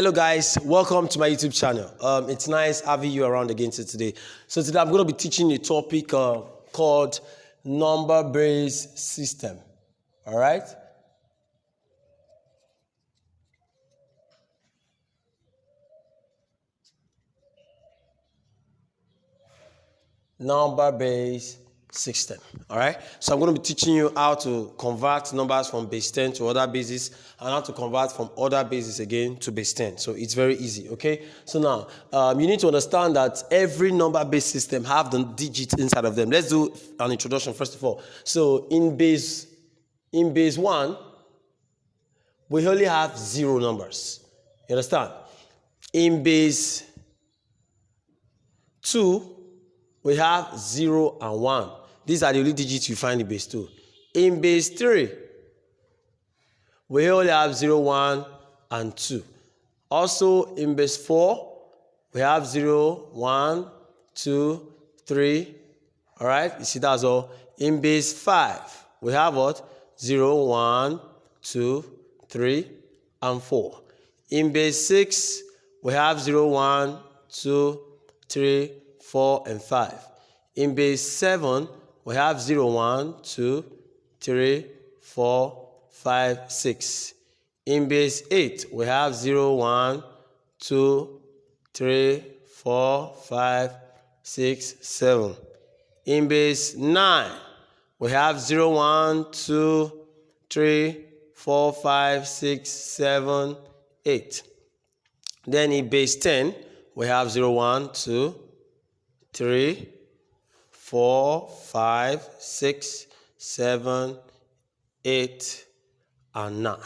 Hello guys, welcome to my YouTube channel. It's nice having you around again today. So today I'm going to be teaching a topic called number-based system. All right? Number-based system. All right? So I'm going to be teaching you how to convert numbers from base 10 to other bases and how to convert from other bases again to base 10. So it's very easy, okay? So now, you need to understand that every number-based system have the digits inside of them. Let's do an introduction first of all. So in base 1, we only have 0 numbers. You understand? In base 2, we have 0 and 1. These are the only digits you find in base 2. In base 3, we only have 0, 1, and 2. Also, in base 4, we have 0, 1, 2, 3. All right? You see, that's all. In base 5, we have what? 0, 1, 2, 3, and 4. In base 6, we have 0, 1, 2, 3, 4, and 5. In base 7, we have 0, 1, 2, 3, 4, 5, 6. In base 8, we have 0, 1, 2, 3, 4, 5, 6, 7. In base 9, we have 0, 1, 2, 3, 4, 5, 6, 7, 8. Then in base 10, we have 0, 1, 2, 3, 4, 5, 6, 7, 8, and 9.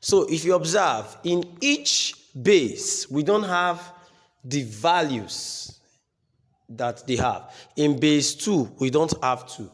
So if you observe, in each base, we don't have the values that they have. In base 2, we don't have 2.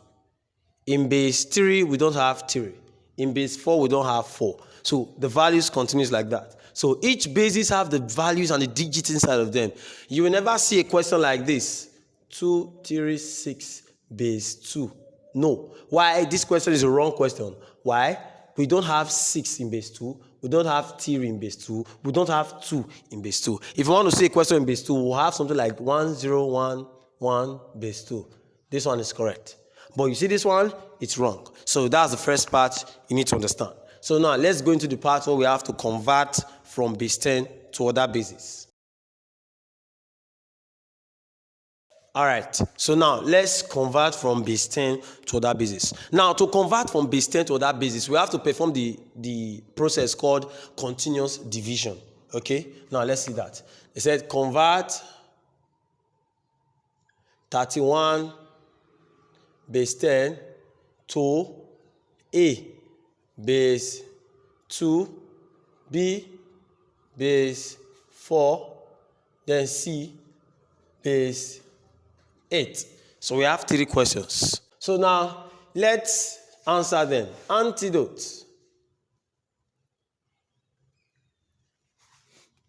In base 3, we don't have 3. In base 4, we don't have 4. So the values continues like that. So each bases have the values and the digits inside of them. You will never see a question like this. 2, 3, 6, base 2. No. Why? This question is a wrong question. Why? We don't have 6 in base 2. We don't have 3 in base 2. We don't have 2 in base 2. If you want to say a question in base 2, we'll have something like 1, 0, 1, 1, base 2. This one is correct. But you see this one? It's wrong. So that's the first part you need to understand. So now let's go into the part where we have to convert from base 10 to other bases. All right, so now let's convert from base 10 to other bases. Now, to convert from base 10 to other bases, we have to perform the process called continuous division. Okay, now let's see that. It said convert 31 base 10 to A base 2, B base 4, then C base 8. So we have 3 questions. So now let's answer them. Antidote.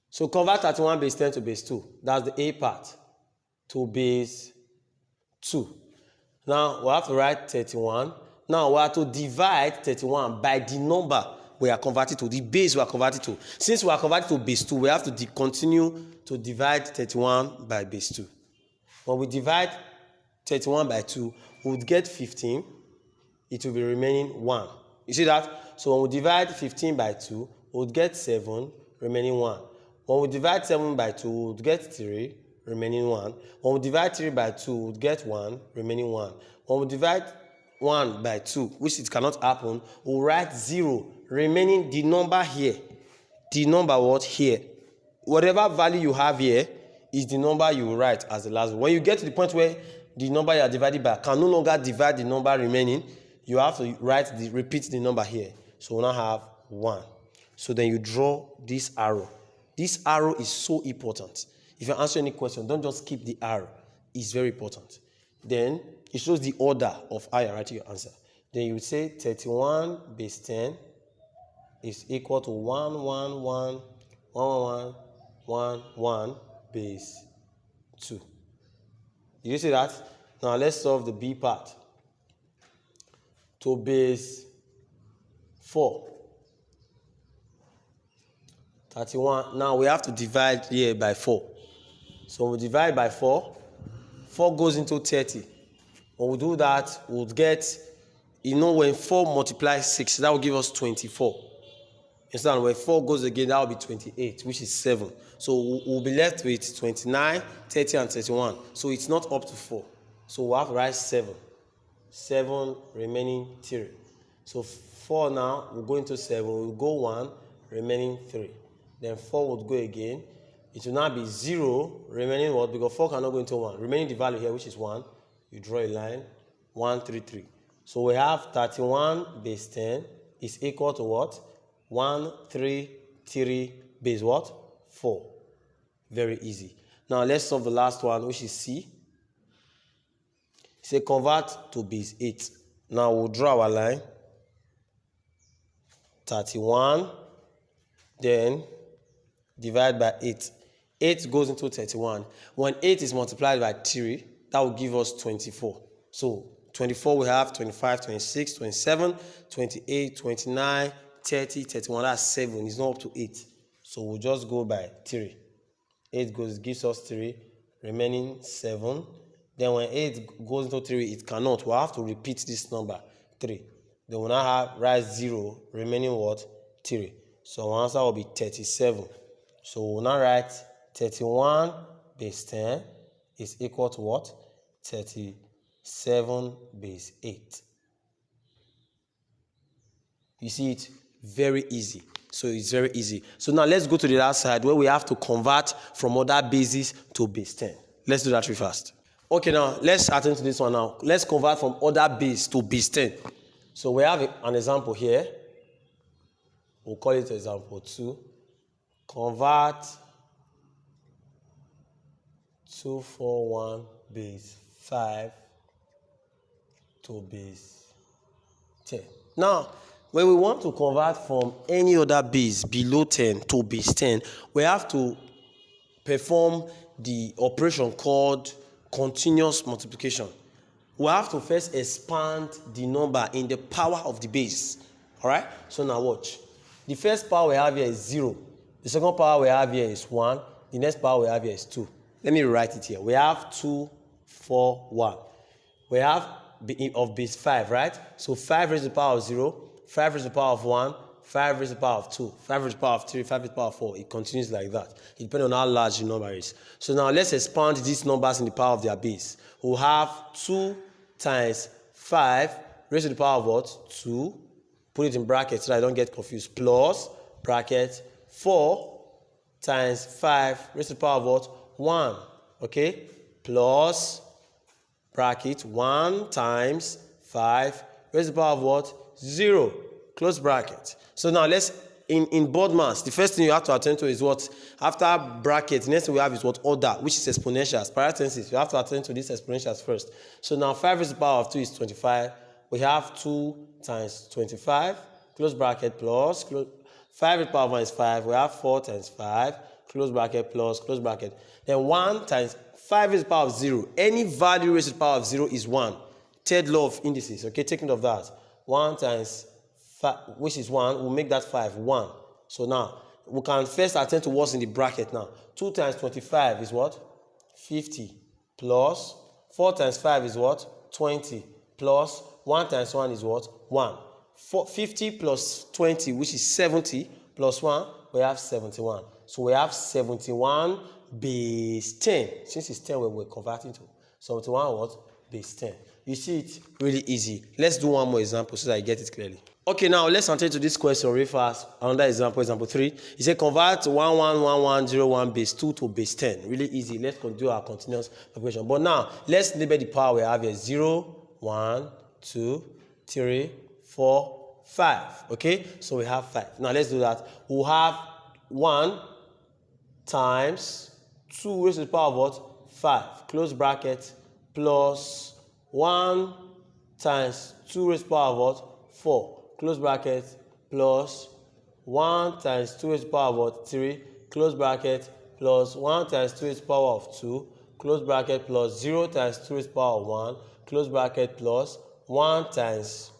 So convert 31 base 10 to base 2. That's the A part. To base 2. Now we have to write 31. Now we have to divide 31 by the number we are converted to, the base we are converted to. Since we are converted to base 2, we have to continue to divide 31 by base 2. When we divide 31 by 2, we would get 15. It will be remaining 1. You see that? So when we divide 15 by 2, we would get 7, remaining 1. When we divide 7 by 2, we would get 3, remaining 1. When we divide 3 by 2, we would get 1, remaining 1. When we divide 1 by 2, which it cannot happen, we'll write 0, remaining the number here. The number what? Here. Whatever value you have here is the number you will write as the last one. When you get to the point where the number you are divided by can no longer divide the number remaining, you have to repeat the number here. So we now have 1. So then you draw this arrow. This arrow is so important. If you answer any question, don't just keep the arrow. It's very important. Then it shows the order of how you write your answer. Then you would say 31 base 10 is equal to 1, 1, 1, 1, 1, 1, 1, base 2. Did you see that? Now let's solve the B part. To base 4. 31. Now we have to divide here by 4. So we divide by 4. 4 goes into 30. When we do that, we'll get, when 4 multiplies 6, that will give us 24. Instead, when 4 goes again, that will be 28, which is 7. So we'll be left with 29, 30, and 31. So it's not up to 4. So we'll have to write 7. 7 remaining 3. So 4 now will go into 7. We'll go 1, remaining 3. Then 4 would go again. It will now be 0, remaining what? Because 4 cannot go into 1. Remaining the value here, which is 1. You draw a line, 1, 3, 3. So we have 31 base 10 is equal to what? 1, 3, 3 base what? 4. Very easy. Now let's solve the last one, which is C. Say convert to base 8. Now we'll draw our line. 31, then divide by 8. 8 goes into 31. When 8 is multiplied by 3, that will give us 24. So 24 we have 25, 26, 27, 28, 29, 30, 31. That's 7. It's not up to 8. So we'll just go by 3. 8 gives us 3, remaining 7. Then when 8 goes into 3, it cannot. We'll have to repeat this number, 3. Then we'll now write 0, remaining what? 3. So our answer will be 37. So we'll now write 31 base 10 is equal to what? 37 base 8. You see it? Very easy. So it's very easy. So now let's go to the other side where we have to convert from other bases to base 10. Let's do that real fast. Okay, now let's attend to this one now. Let's convert from other base to base 10. So we have an example here. We'll call it example 2. Convert 241 base 5 to base 10. Now, when we want to convert from any other base below 10 to base 10, we have to perform the operation called continuous multiplication. We have to first expand the number in the power of the base. All right? So now watch. The first power we have here is 0. The second power we have here is 1. The next power we have here is 2. Let me write it here. We have 2, 4, 1. We have of base 5, right? So 5 raised to the power of 0, 5 raised to the power of 1, 5 raised to the power of 2, 5 raised to the power of 3, 5 raised to the power of 4. It continues like that. It depends on how large the number is. So now let's expand these numbers in the power of their base. We'll have 2 times 5 raised to the power of what? 2. Put it in brackets so that I don't get confused. Plus, bracket, 4 times 5 raised to the power of what? 1. Okay? Plus, bracket, 1 times 5 raised to the power of what? 0. Close bracket. So now let's, in board mass, the first thing you have to attend to is what? After bracket, the next thing we have is what? Order, which is exponentials. Parentheses, you have to attend to these exponentials first. So now 5 raised to the power of 2 is 25. We have 2 times 25, close bracket, plus, 5 raised to the power of 1 is 5. We have 4 times 5, close bracket, plus, close bracket. Then 1 times 5 raised to the power of 0. Any value raised to the power of 0 is 1. Third law of indices, okay? Take note of that. 1 times 5, which is 1, we'll make that 5, 1. So now, we can first attend to what's in the bracket now. 2 times 25 is what? 50. Plus, 4 times 5 is what? 20. Plus, 1 times 1 is what? 1. 50 plus 20, which is 70, plus 1, we have 71. So we have 71 base 10. Since it's 10, we're converting to 71 what? Base 10. You see it really easy. Let's do one more example so that I get it clearly. Okay, now let's attend to this question real fast. Another example, example 3. It says convert 111101 base 2 to base 10. Really easy. Let's do our continuous operation. But now, let's label the power we have here. 0, 1, 2, 3, 4, 5. Okay, so we have 5. Now let's do that. We'll have 1 times 2 raised to the power of what? 5. Close bracket, plus 1 times 2 raised to the power of what? 4. Close bracket, plus 1 times 2 raised to the power of what? 3. Close bracket, plus 1 times 2 raised to the power of 2. Close bracket, plus 0 times 2 raised to the power of 1. Close bracket, plus 1 times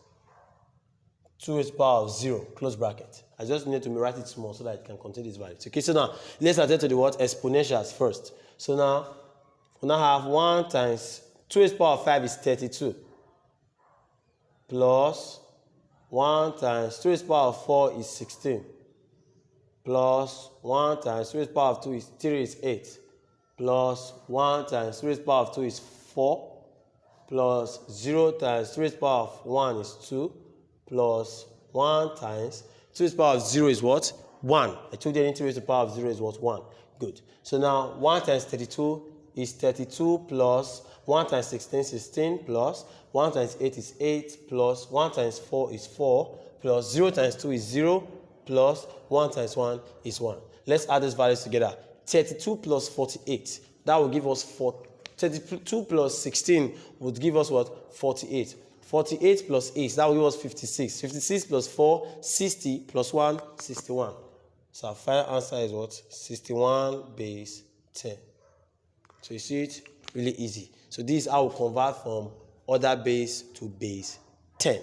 2 raised to the power of 0, close bracket. I just need to write it small so that it can contain these values. Okay, so now let's attend to the what? Exponentials first. So now we now have 1 times 2 raised to the power of 5 is 32. Plus 1 times 2 raised to the power of 4 is 16. Plus 1 times 2 raised to the power of 2 is 3 is 8. Plus 1 times 2 raised to the power of 2 is 4. Plus 0 times 2 raised to the power of 1 is 2. Plus 1 times 2 raised to the power of 0 is what? 1. I told you anything raised to the power of 0 is what? 1. Good. So now 1 times 32 is 32 plus 1 times 16 is 16 plus 1 times 8 is 8 plus 1 times 4 is 4 plus 0 times 2 is 0 plus 1 times 1 is 1. Let's add these values together. 32 plus 48. That will give us 32 plus 16 would give us what? 48. 48 plus 8, that will give us 56. 56 plus 4, 60 plus 1, 61. So our final answer is what? 61 base 10. So you see it? Really easy. So this is how we convert from order base to base 10.